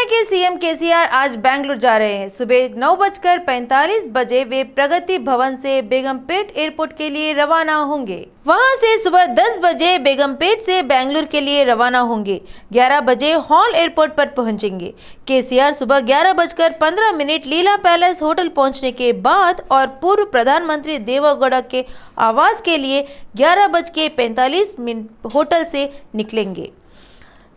तेलंगाना के CM KCR आज बेंगलुरु जा रहे हैं। सुबह 9:45 बजे वे प्रगति भवन से बेगमपेट एयरपोर्ट के लिए रवाना होंगे। वहां से सुबह 10 बजे बेगमपेट से बेंगलुरु के लिए रवाना होंगे। 11 बजे हॉल एयरपोर्ट पर पहुंचेंगे। केसीआर सुबह 11:15 लीला पैलेस होटल पहुंचने के बाद और पूर्व प्रधानमंत्री देवेगौड़ा के आवास के लिए 11:45 होटल से निकलेंगे।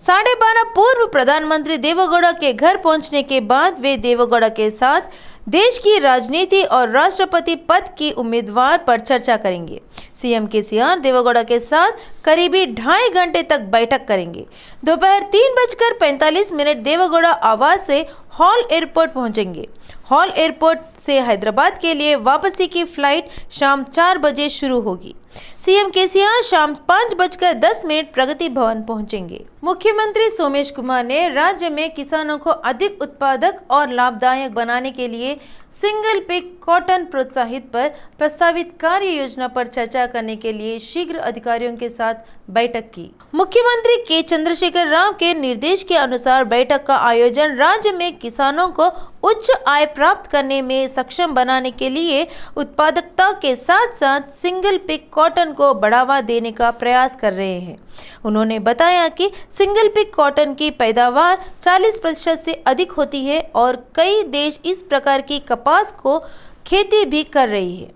12:30 पूर्व प्रधानमंत्री देवेगौड़ा के घर पहुंचने के बाद वे देवेगौड़ा के साथ देश की राजनीति और राष्ट्रपति पद की उम्मीदवार पर चर्चा करेंगे। सीएम केसीआर देवेगौड़ा के साथ करीबी 2.5 घंटे तक बैठक करेंगे। दोपहर 3:45 देवेगौड़ा आवास से हॉल एयरपोर्ट पहुंचेंगे। हॉल एयरपोर्ट से हैदराबाद के लिए वापसी की फ्लाइट शाम 4 बजे शुरू होगी। सीएम केसीआर शाम 5:10 प्रगति भवन पहुंचेंगे। मुख्यमंत्री सोमेश कुमार ने राज्य में किसानों को अधिक उत्पादक और लाभदायक बनाने के लिए सिंगल पिक कॉटन प्रोत्साहित पर प्रस्तावित कार्य योजना पर चर्चा करने के लिए शीघ्र अधिकारियों के साथ बैठक की। मुख्यमंत्री के चंद्रशेखर राव के निर्देश के अनुसार बैठक का आयोजन राज्य में किसानों को उच्च आय प्राप्त करने में सक्षम बनाने के लिए उत्पादकता के साथ साथ सिंगल पिक कॉटन को बढ़ावा देने का प्रयास कर रहे हैं। उन्होंने बताया कि सिंगल पिक कॉटन की पैदावार 40% से अधिक होती है और कई देश इस प्रकार की कपास को खेती भी कर रही है।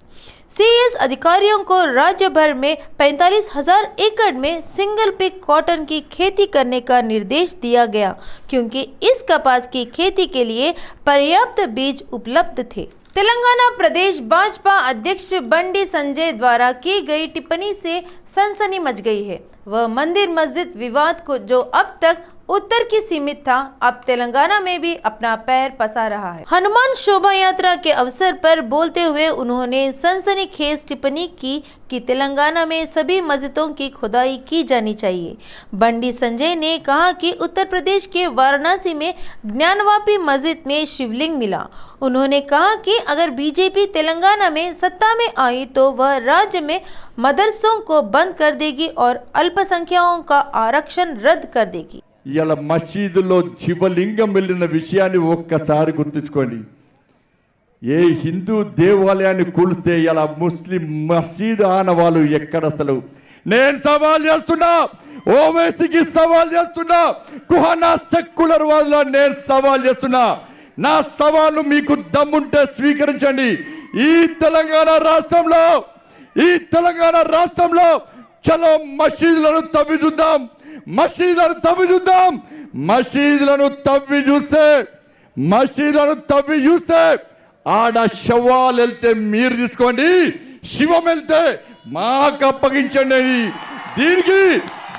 सीएस अधिकारियों को राज्य भर में 45,000 एकड़ में सिंगल पिक कॉटन की खेती करने का निर्देश दिया गया, क्योंकि इस कपास की खेती के लिए पर्याप्त बीज उपलब्ध थे। तेलंगाना प्रदेश भाजपा अध्यक्ष बंडी संजय द्वारा की गई टिप्पणी से सनसनी मच गई है। वह मंदिर मस्जिद विवाद को जो अब तक उत्तर की सीमित था, अब तेलंगाना में भी अपना पैर पसार रहा है। हनुमान शोभा यात्रा के अवसर पर बोलते हुए उन्होंने सनसनीखेज टिप्पणी की कि तेलंगाना में सभी मस्जिदों की खुदाई की जानी चाहिए। बंडी संजय ने कहा कि उत्तर प्रदेश के वाराणसी में ज्ञानवापी मस्जिद में शिवलिंग मिला। उन्होंने कहा कि अगर बीजेपी तेलंगाना में सत्ता में आई तो वह राज्य में मदरसों को बंद कर देगी और अल्पसंख्यकों का आरक्षण रद्द कर देगी। ఇలా మసీదులో శివలింగం వెళ్ళిన విషయాన్ని ఒక్కసారి గుర్తుంచుకోండి। ఏ హిందూ దేవాలయాన్ని కూల్స్తే ఇలా ముస్లిం మసీదు ఆనవాళ్ళు ఎక్కడ అసలు? నేను సవాల్ చేస్తున్నా, ఓవైసీకి సవాల్ చేస్తున్నా, కుహానా సెక్యులర్ వాళ్ళ నేను సవాల్ చేస్తున్నా। నా సవాలు మీకు దమ్ముంటే స్వీకరించండి। ఈ తెలంగాణ రాష్ట్రంలో చలో మసీదులను తవ్వి చూద్దాం, మసీదులను తవ్వి చూస్తే ఆడ శవాలు వెళ్తే మీరు తీసుకోండి, శివం వెళ్తే మాకు అప్పగించండి।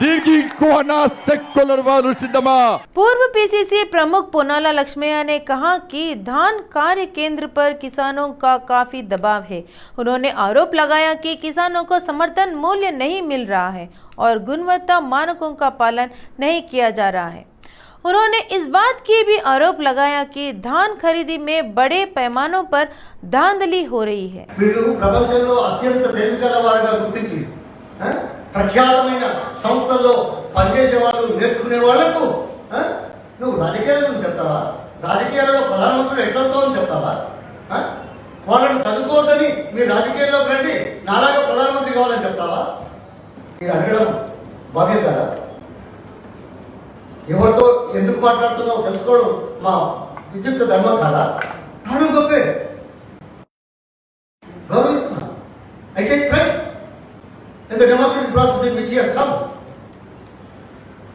దీనికి కోనా సెక్యులర్ వారు సిద్ధమా? पूर्व पीसीसी प्रमुख पोनाला लक्ष्मैया ने कहा कि धान कार्य केंद्र पर किसानों का काफी दबाव है। उन्होंने आरोप लगाया कि किसानों को समर्थन मूल्य नहीं मिल रहा है और गुणवत्ता मानकों का पालन नहीं किया जा रहा है। उन्होंने इस बात की भी आरोप लगाया कि धान खरीदी में बड़े पैमानों पर धांधली हो रही है। ప్రపంచంలో అత్యంత తెలివిగలవారుగా గుర్తించి ప్రఖ్యాతమైన సంస్థల్లో పనిచేసే వాళ్ళు నేర్చుకునే వాళ్లకు నువ్వు రాజకీయాల గురించి చెప్తావా? రాజకీయాలలో ప్రధానమంత్రులు ఎట్లా అవుతావని చెప్తావా? వాళ్ళని చదువుకోవద్దని మీరు రాజకీయాల్లోకి రండి, నాలాగా ప్రధానమంత్రి కావాలని చెప్తావా? మీరు అడగడం భావ్యం కదా? ఎవరితో ఎందుకు మాట్లాడుతున్నావో తెలుసుకోవడం మా విద్యుత్ ధర్మం కాదా? ప్రాణం గొప్పే, గౌరవిస్తున్నా. I take pride in the democratic process in which he has come.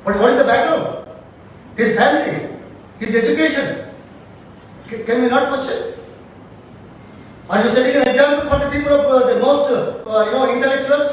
But what is the background? His family, his education. Can we not question? Are you setting an example for the people of the most intellectuals?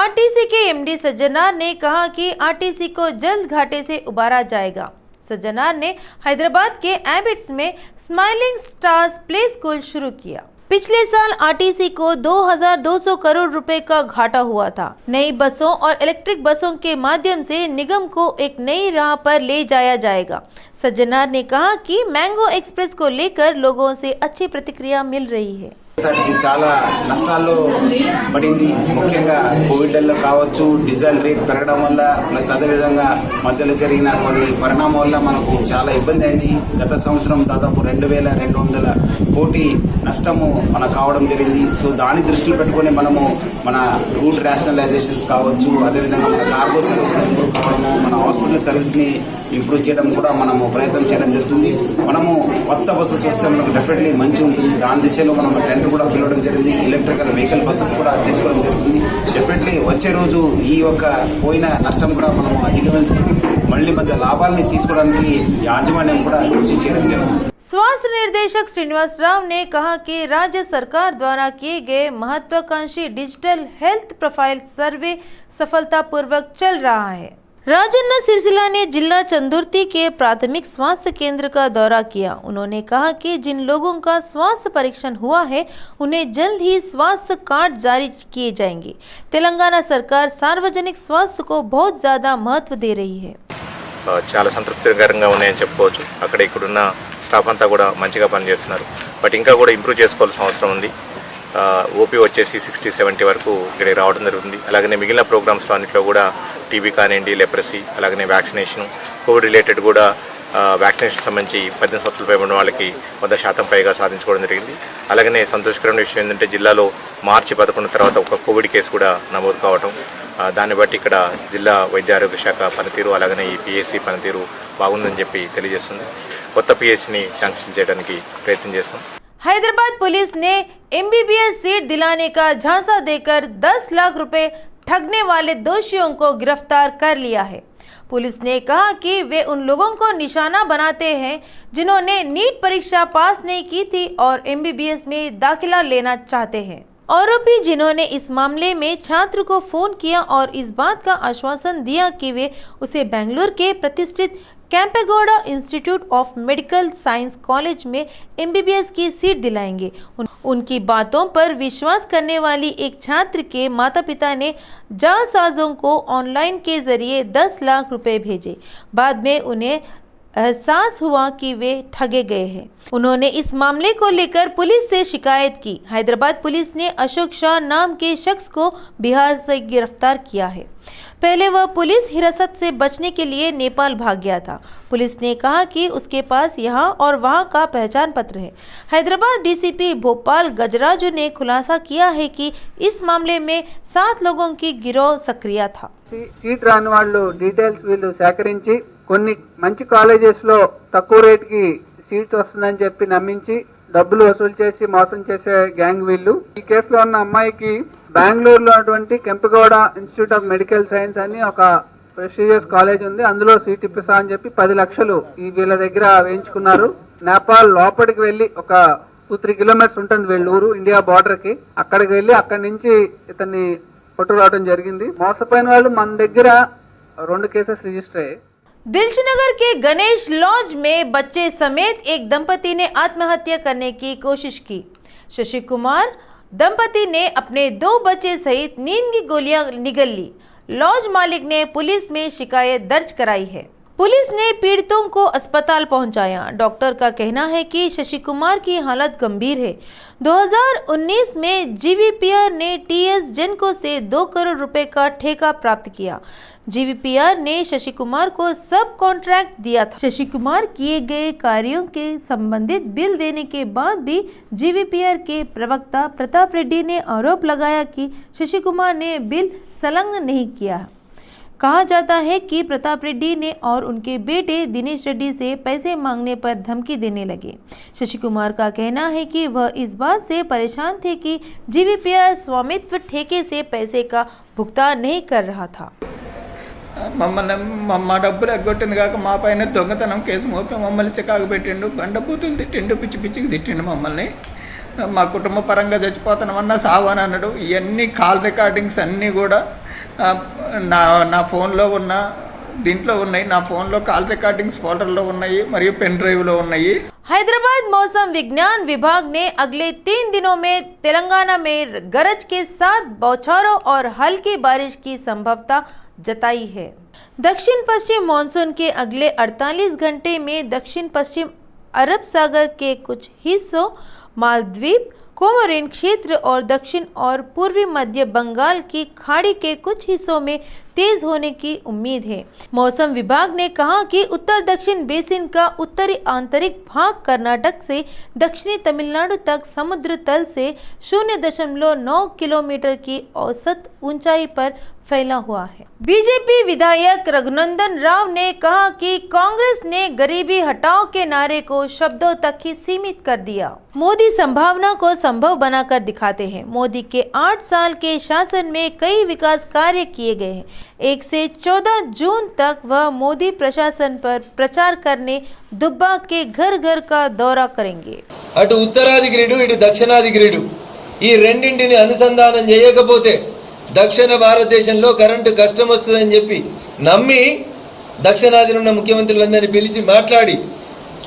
RTC के MD Sajjanar ने कहा कि RTC को जल्द घाटे से उबारा जाएगा। सज्जनार ने हैदराबाद के एबिट्स में स्माइलिंग स्टार्स प्ले स्कूल शुरू किया। पिछले साल आरटीसी को 2,200 करोड़ रुपए का घाटा हुआ था। नई बसों और इलेक्ट्रिक बसों के माध्यम से निगम को एक नई राह पर ले जाया जाएगा। सज्जनार ने कहा कि मैंगो एक्सप्रेस को लेकर लोगों से अच्छी प्रतिक्रिया मिल रही है। చాలా నష్టాల్లో పడింది. ముఖ్యంగా కోవిడ్లో కావచ్చు, డీజిల్ రేట్ పెరగడం వల్ల, ప్లస్ అదేవిధంగా మధ్యలో జరిగిన కొన్ని పరిణామం వల్ల మనకు చాలా ఇబ్బంది అయింది. గత సంవత్సరం దాదాపు 2200 కోటి నష్టము మనకు కావడం జరిగింది. సో దాన్ని దృష్టిలో పెట్టుకొని మనము మన రూట్ రేషనలైజేషన్స్ కావచ్చు, అదేవిధంగా మన కార్గో సర్వీస్ ఇంప్రూవ్ కావడము, మన హాస్పిటల్ సర్వీస్ని ఇంప్రూవ్ చేయడం కూడా మనము ప్రయత్నం చేయడం జరుగుతుంది. మనము కొత్త బస్సెస్ వస్తే మనకు డెఫినెట్లీ మంచి ఉంటుంది. దాని దిశలో మనం టెండర్ కూడా పిలవడం జరిగింది. ఎలక్ట్రికల్ వెహికల్ బస్సెస్ కూడా తీసుకోవడం జరుగుతుంది. డెఫినెట్లీ వచ్చే రోజు ఈ యొక్క పోయిన నష్టం కూడా మనం అధిగమించి మళ్ళీ మధ్య లాభాలని తీసుకోవడానికి యాజమాన్యం కూడా కృషి చేయడం జరుగుతుంది. स्वास्थ्य निदेशक श्रीनिवास राव ने कहा कि राज्य सरकार द्वारा किए गए महत्वाकांक्षी डिजिटल हेल्थ प्रोफाइल सर्वे सफलतापूर्वक चल रहा है। राजन्ना सिरसिला ने जिला चंदुर्ती के प्राथमिक स्वास्थ्य केंद्र का दौरा किया। उन्होंने कहा कि जिन लोगों का स्वास्थ्य परीक्षण हुआ है उन्हें जल्द ही स्वास्थ्य कार्ड जारी किए जाएंगे। तेलंगाना सरकार सार्वजनिक स्वास्थ्य को बहुत ज़्यादा महत्व दे रही है। చాలా సంతృప్తికరంగా ఉన్నాయని చెప్పుకోవచ్చు. అక్కడ ఇక్కడున్న స్టాఫ్ అంతా కూడా మంచిగా పనిచేస్తున్నారు. బట్ ఇంకా కూడా ఇంప్రూవ్ చేసుకోవాల్సిన అవసరం ఉంది. ఓపీ వచ్చేసి 60-70 వరకు ఇక్కడికి రావడం జరుగుతుంది. అలాగనే మిగిలిన ప్రోగ్రామ్స్లో అన్నింటిలో కూడా టీబీ కానివ్వండి, లెప్రసీ, అలాగనే వ్యాక్సినేషన్, కోవిడ్ రిలేటెడ్ కూడా వ్యాక్సినేషన్ సంబంధించి 18 సంవత్సరాల పైబడిన వాళ్ళకి 100% పైగా సాధించుకోవడం జరిగింది. అలాగనే సంతోషకరమైన విషయం ఏంటంటే జిల్లాలో మార్చి 11 తర్వాత ఒక కోవిడ్ కేసు కూడా నమోదు కావడం, దాన్ని బట్టి ఇక్కడ జిల్లా వైద్య ఆరోగ్య శాఖ పనితీరు అలాగనే ఈ పిఎస్సి పనితీరు బాగుందని చెప్పి తెలియజేస్తుంది. కొత్త పిఎస్సిని శాంక్షన్ చేయడానికి ప్రయత్నం చేస్తాం. हैदराबाद पुलिस ने एमबीबीएस सीट दिलाने का झांसा देकर 10 लाख रुपए ठगने वाले दोषियों को गिरफ्तार कर लिया है। पुलिस ने कहा कि वे उन लोगों को निशाना बनाते हैं जिन्होंने नीट परीक्षा पास नहीं की थी और एमबीबीएस में दाखिला लेना चाहते हैं। आरोपी जिन्होंने इस मामले में छात्र को फोन किया और इस बात का आश्वासन दिया कि वे उसे बेंगलुरु के प्रतिष्ठित Kempegowda institute of medical science college में एमबीबीएस की सीट दिलाएंगे। उनकी बातों पर विश्वास करने वाली एक छात्र के माता पिता ने जालसाजों को ऑनलाइन के जरिए 10 लाख रुपए भेजे। बाद में उन्हें एहसास हुआ कि वे ठगे गए हैं। उन्होंने इस मामले को लेकर पुलिस से शिकायत की। हैदराबाद पुलिस ने अशोक शाह नाम के शख्स को बिहार से गिरफ्तार किया है। पहले वह पुलिस हिरासत से बचने के लिए नेपाल भाग गया था। पुलिस ने कहा कि उसके पास यहाँ और वहाँ का पहचान पत्र है। हैदराबाद डीसीपी भोपाल गजराजू ने खुलासा किया है कि इस मामले में 7 लोगों की गिरोह सक्रिय था। సీట్ రాని వాళ్ళు డీటెయిల్స్ వీళ్ళు సేకరించి కొన్ని మంచి కాలేజెస్లో తక్కువ రేట్కి సీట్ వస్తుందని చెప్పి నమ్మించి డబ్బులు వసూలు చేసి మోసం చేసే గ్యాంగ్ వీళ్ళు. ఈ కేసులో ఉన్న అమ్మాయికి బెంగళూరులో అటువంటి Kempegowda institute of medical science అని ఒక ప్రెస్టీజియస్ కాలేజ్ ఉంది. అందులో సీట్ ఇప్పిస్తా అని చెప్పి 10 లక్షలు ఈ వీళ్ళ దగ్గర వేయించుకున్నారు. నేపాల్ లోపలికి వెళ్ళి ఒక 2-3 కిలోమీటర్స్ ఉంటుంది వీళ్ళ ఊరు, ఇండియా బార్డర్ కి. అక్కడికి వెళ్ళి అక్కడి నుంచి ఇతన్ని పట్టుకురావడం జరిగింది. మోసపోయిన వాళ్ళు మన దగ్గర 2 కేసెస్ రిజిస్టర్ అయ్యాయి. दिलशनगर के गणेश लॉज में बच्चे समेत एक दंपति ने आत्महत्या करने की कोशिश की। शशि कुमार दंपति ने अपने 2 बच्चे सहित नींद की गोलियां निगल ली। लॉज मालिक ने पुलिस में शिकायत दर्ज कराई है। पुलिस ने पीड़ितों को अस्पताल पहुंचाया। डॉक्टर का कहना है कि शशि कुमार की हालत गंभीर है। 2019 में जीवीपीआर ने टीएस जेनको से 2 करोड़ रुपए का ठेका प्राप्त किया। जीवीपीआर ने शशि कुमार को सब कॉन्ट्रैक्ट दिया था। शशि कुमार किए गए कार्यों के संबंधित बिल देने के बाद भी जीवीपीआर के प्रवक्ता प्रताप रेड्डी ने आरोप लगाया कि शशि कुमार ने बिल संलग्न नहीं किया। कहा जाता है कि प्रताप रेड्डी ने और उनके बेटे दिनेश रेड्डी से पैसे मांगने पर धमकी देने लगे। शशि कुमार का कहना है कि वह इस बात से परेशान थे कि जीवीपीआर स्वामित्व ठेके से पैसे का भुगतान नहीं कर रहा था। మమ్మల్ని మా డబ్బులు ఎగ్గొట్టింది కాక మా పైన దొంగతనం కేసు మోపి మమ్మల్ని చికాకు పెట్టిండు, బండబూతులు తిట్టిండు, పిచ్చి పిచ్చికి తిట్టిండు మమ్మల్ని. మా కుటుంబ పరంగా చచ్చిపోతానమన్నా సావని అన్నాడు. ఇవన్నీ కాల్ రికార్డింగ్స్ అన్నీ కూడా నా ఫోన్లో ఉన్న దీంట్లో ఉన్నాయి. నా ఫోన్లో కాల్ రికార్డింగ్స్ ఫోల్డర్లో ఉన్నాయి మరియు పెన్ డ్రైవ్లో ఉన్నాయి. हैदराबाद मौसम विज्ञान विभाग ने अगले 3 दिनों में तेलंगाना में गरज के साथ बौछारों और हल्की बारिश की संभावना जताई है। दक्षिण पश्चिम मानसून के अगले 48 घंटे में दक्षिण पश्चिम अरब सागर के कुछ हिस्सों, मालदीव, कोमोरिन क्षेत्र और दक्षिण और पूर्वी मध्य बंगाल की खाड़ी के कुछ हिस्सों में तेज होने की उम्मीद है। मौसम विभाग ने कहा कि उत्तर दक्षिण बेसिन का उत्तरी आंतरिक भाग कर्नाटक से दक्षिणी तमिलनाडु तक समुद्र तल से 0.9 किलोमीटर की औसत ऊंचाई पर फैला हुआ है। बीजेपी विधायक रघुनंदन राव ने कहा कि कांग्रेस ने गरीबी हटाओ के नारे को शब्दों तक ही सीमित कर दिया। मोदी संभावना को संभव बनाकर दिखाते हैं। मोदी के 8 साल के शासन में कई विकास कार्य किए गए हैं। 1 से 14 जून तक वह मोदी प्रशासन पर प्रचार करने दुब्बा के घर घर का दौरा करेंगे। అటు ఉత్తరాది గ్రిడ్ ఇటు దక్షిణాది గ్రిడ్ ఈ రెండింటిని అనుసంధానం చేయకపోతే దక్షిణ భారతదేశంలో కరెంటు కష్టం వస్తుందని చెప్పి నమ్మి దక్షిణాది ఉన్న ముఖ్యమంత్రులందరినీ పిలిచి మాట్లాడి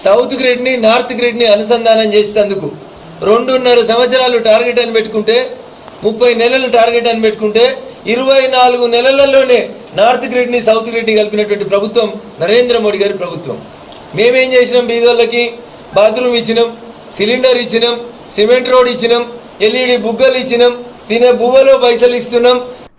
సౌత్ గ్రిడ్ని నార్త్ గ్రిడ్ని అనుసంధానం చేసేందుకు 2.5 సంవత్సరాలు టార్గెట్ అని పెట్టుకుంటే 30 నెలలు టార్గెట్ అని పెట్టుకుంటే 24 నెలలలోనే నార్త్ గ్రిడ్ని సౌత్ గ్రిడ్ని కలిపినటువంటి ప్రభుత్వం నరేంద్ర మోడీ గారి ప్రభుత్వం. మేమేం చేసినాం? బీదోళ్ళకి బాత్రూమ్ ఇచ్చినాం, సిలిండర్ ఇచ్చినాం, సిమెంట్ రోడ్ ఇచ్చినాం, ఎల్ఈడి బుగ్గలు ఇచ్చినాం, తినే బువ్వలో పైసలు ఇస్తున్నాం।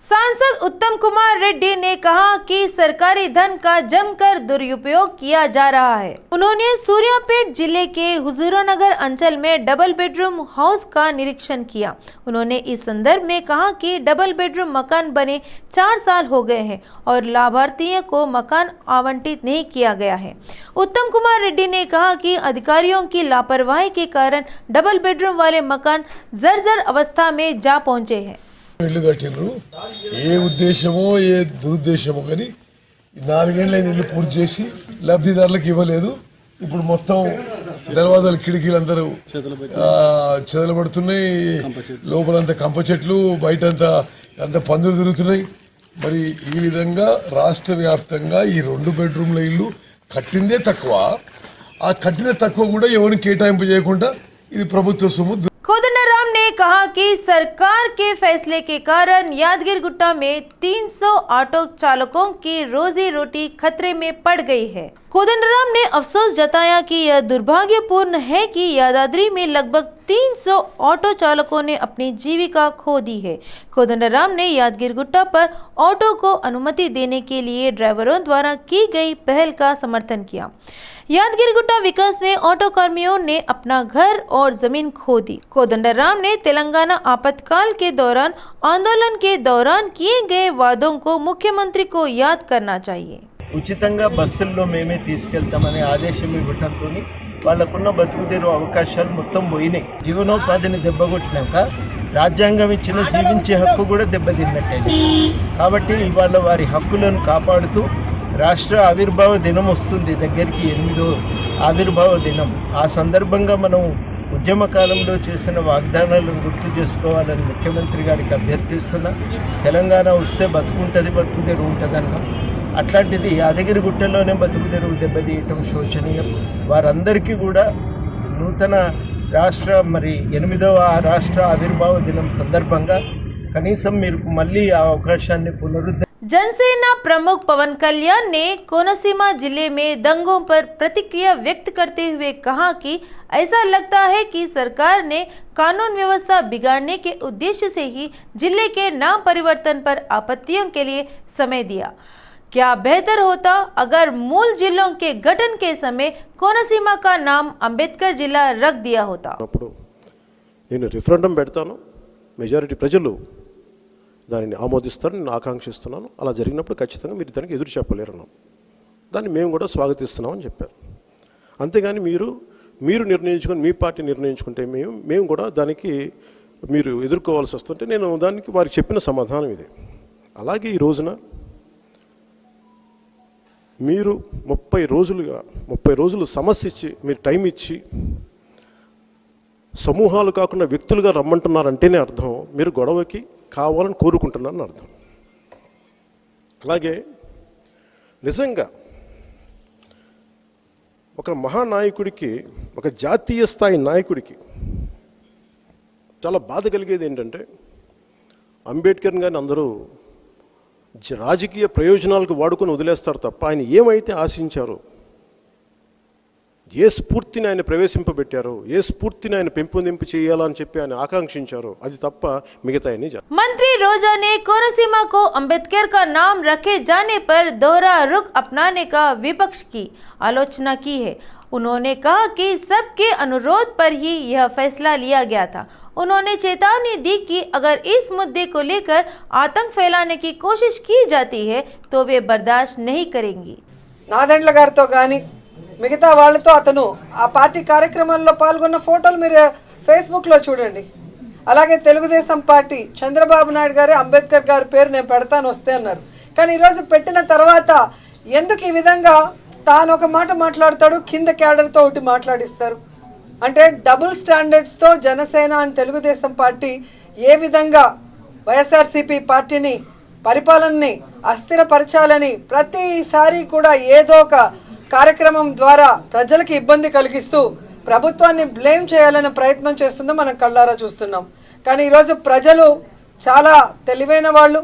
सांसद उत्तम कुमार रेड्डी ने कहा कि सरकारी धन का जमकर दुरुपयोग किया जा रहा है। उन्होंने सूर्यापेट जिले के हुजूरनगर अंचल में डबल बेडरूम हाउस का निरीक्षण किया। उन्होंने इस संदर्भ में कहा कि डबल बेडरूम मकान बने 4 साल हो गए हैं और लाभार्थियों को मकान आवंटित नहीं किया गया है। उत्तम कुमार रेड्डी ने कहा कि अधिकारियों की लापरवाही के कारण डबल बेडरूम वाले मकान जर्जर अवस्था में जा पहुंचे हैं। ఇల్లు కట్టిండ్రు, ఏ ఉద్దేశమో ఏ దురుద్దేశమో కానీ 4 ఏళ్ళ ఇల్లు పూర్తి చేసి లబ్ధిదారులకు ఇవ్వలేదు। ఇప్పుడు మొత్తం దర్వాజాలు కిటికీలు అందరూ చెదలబడుతున్నాయి, లోపలంతా కంప చెట్లు, బయటంతా అంత పందులు తిరుగుతున్నాయి। మరి ఈ విధంగా రాష్ట్ర వ్యాప్తంగా ఈ 2 బెడ్రూమ్ల ఇల్లు కట్టిందే తక్కువ, ఆ కట్టిన తక్కువ కూడా ఎవరిని కేటాయింపు చేయకుండా ఇది ప్రభుత్వ సొమ్ము। कोदंडराम ने कहा कि सरकार के फैसले के कारण यादगिर गुट्टा में 300 ऑटो चालकों की रोजी रोटी खतरे में पड़ गई है। कोदंडराम ने अफसोस जताया कि यह दुर्भाग्यपूर्ण है कि यादाद्री में लगभग 300 ऑटो चालकों ने अपनी जीविका खो दी है। कोदंडराम ने यादगिर गुट्टा पर ऑटो को अनुमति देने के लिए ड्राइवरों द्वारा की गई पहल का समर्थन किया। यादगिर गुट्टा विकास में ऑटो कर्मियों ने अपना घर और जमीन खो दी। कोदंडराम ने तेलंगाना आपातकाल के दौरान आंदोलन के दौरान किए गए वादों को मुख्यमंत्री को याद करना चाहिए। ఉచితంగా బస్సుల్లో మేమే తీసుకెళ్తామనే ఆదేశం ఇవ్వటంతో వాళ్ళకున్న బతుకుదేరు అవకాశాలు మొత్తం పోయినాయి। జీవనోపాధిని దెబ్బకొట్టినాక రాజ్యాంగం ఇచ్చిన జీవించే హక్కు కూడా దెబ్బతిన్నట్టయింది। కాబట్టి ఇవాళ వారి హక్కులను కాపాడుతూ రాష్ట్ర ఆవిర్భావ దినం వస్తుంది దగ్గరికి, 8వ ఆవిర్భావ దినం। ఆ సందర్భంగా మనం ఉద్యమ కాలంలో చేసిన వాగ్దానాలను గుర్తు చేసుకోవాలని ముఖ్యమంత్రి గారికి అభ్యర్థిస్తున్నా। తెలంగాణ వస్తే బతుకుంటుంది, బతుకుదేరు ఉంటుందన్నాం। అట్లాంటిది యాదగిరి గుట్టలోనే బతుకుదెరువు దెబ్బతీయటం శోచనీయం। వారందరికీ కూడా నూతన రాష్ట్ర 8వ రాష్ట్ర ఆవిర్భావ దినం సందర్భంగా కనీసం మీరు మళ్ళీ ఆ అవకాశాన్ని जनसेना प्रमुख पवन कल्याण ने कोनसीमा जिले में दंगों पर प्रतिक्रिया व्यक्त करते हुए कहा कि ऐसा लगता है कि सरकार ने कानून व्यवस्था बिगाड़ने के उद्देश्य से ही जिले के नाम परिवर्तन पर आपत्तियों के लिए समय दिया। क्या बेहतर होता अगर मूल जिलों के गठन के समय कोनसीमा का नाम अंबेडकर जिला रख दिया होता। నేను రిఫరెండం పెడతాను, మెజారిటీ ప్రజలు దానిని ఆమోదిస్తారని నేను ఆకాంక్షిస్తున్నాను। అలా జరిగినప్పుడు ఖచ్చితంగా మీరు దానికి ఎదురు చెప్పలేరన్నాం, దాన్ని మేము కూడా స్వాగతిస్తున్నామని చెప్పారు। అంతేగాని మీరు నిర్ణయించుకొని మీ పార్టీ నిర్ణయించుకుంటే మేము కూడా దానికి మీరు ఎదుర్కోవాల్సి వస్తుంటే నేను దానికి వారికి చెప్పిన సమాధానం ఇదే। అలాగే ఈ రోజున మీరు 30 రోజులు సమస్య ఇచ్చి మీరు టైం ఇచ్చి సమూహాలు కాకుండా వ్యక్తులుగా రమ్మంటున్నారంటేనే అర్థం మీరు గొడవకి కావాలని కోరుకుంటున్నారని అర్థం। అలాగే నిజంగా ఒక మహానాయకుడికి, ఒక జాతీయ స్థాయి నాయకుడికి చాలా బాధ కలిగేది ఏంటంటే అంబేద్కర్ గారిని అందరూ రాజకీయ ప్రయోజనాలకు వాడుకొని వదిలేస్తారు తప్ప ఆయన ఏమైతే ఆశించారో, ఏ స్ఫూర్తిని ఆయన ప్రవేశింపబెట్టారో, ఏ స్ఫూర్తిని ఆయన పెంపొందింపు చేయాలని చెప్పి ఆయన ఆకాంక్షించారో అది తప్ప మిగతా అన్ని मंत्री रोजा ने कोनसीमा को अंबेडकर का नाम रखे जाने पर दोहरा रुख अपनाने का विपक्ष की आलोचना की है। उन्होंने कहा कि सबके अनुरोध पर ही यह फैसला लिया गया था। उन्होंने चेतावनी दी कि अगर इस मुद्दे को लेकर आतंक फैलाने की कोशिश की जाती है तो वे बर्दाश्त नहीं करेंगी। నాదెండ్ల గారితో కానీ మిగతా వాళ్ళతో అతను ఆ పార్టీ కార్యక్రమాల్లో పాల్గొన్న ఫోటోలు మీరు ఫేస్బుక్లో చూడండి. అలాగే తెలుగుదేశం పార్టీ చంద్రబాబు నాయుడు గారు అంబేద్కర్ గారి పేరు నేను పెడతాను వస్తే అన్నారు. కానీ ఈరోజు పెట్టిన తర్వాత ఎందుకు ఈ విధంగా తాను ఒక మాట మాట్లాడతాడు, కింద క్యాడర్తో ఒకటి మాట్లాడిస్తారు? అంటే డబుల్ స్టాండర్డ్స్తో జనసేన అని తెలుగుదేశం పార్టీ ఏ విధంగా వైఎస్ఆర్సీపీ పార్టీని పరిపాలనని అస్థిరపరచాలని ప్రతిసారి కూడా ఏదో ఒక కార్యక్రమం ద్వారా ప్రజలకు ఇబ్బంది కలిగిస్తూ ప్రభుత్వాన్ని బ్లేమ్ చేయాలనే ప్రయత్నం చేస్తుందో మనం కళ్ళారా చూస్తున్నాం. కానీ ఈరోజు ప్రజలు చాలా తెలివైన వాళ్ళు.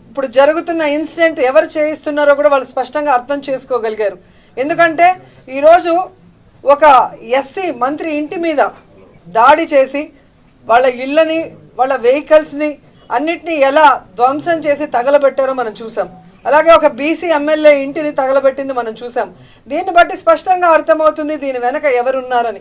ఇప్పుడు జరుగుతున్న ఇన్సిడెంట్ ఎవరు చేయిస్తున్నారో కూడా వాళ్ళు స్పష్టంగా అర్థం చేసుకోగలిగారు. ఎందుకంటే ఈరోజు ఒక ఎస్సీ మంత్రి ఇంటి మీద దాడి చేసి వాళ్ళ ఇళ్ళని, వాళ్ళ వెహికల్స్ని అన్నిటినీ ఎలా ధ్వంసం చేసి తగలబెట్టారో మనం చూసాం. అలాగే ఒక బీసీ ఎమ్మెల్యే ఇంటిని తగలబెట్టింది మనం చూసాం. దీన్ని బట్టి స్పష్టంగా అర్థమవుతుంది దీని వెనక ఎవరున్నారని.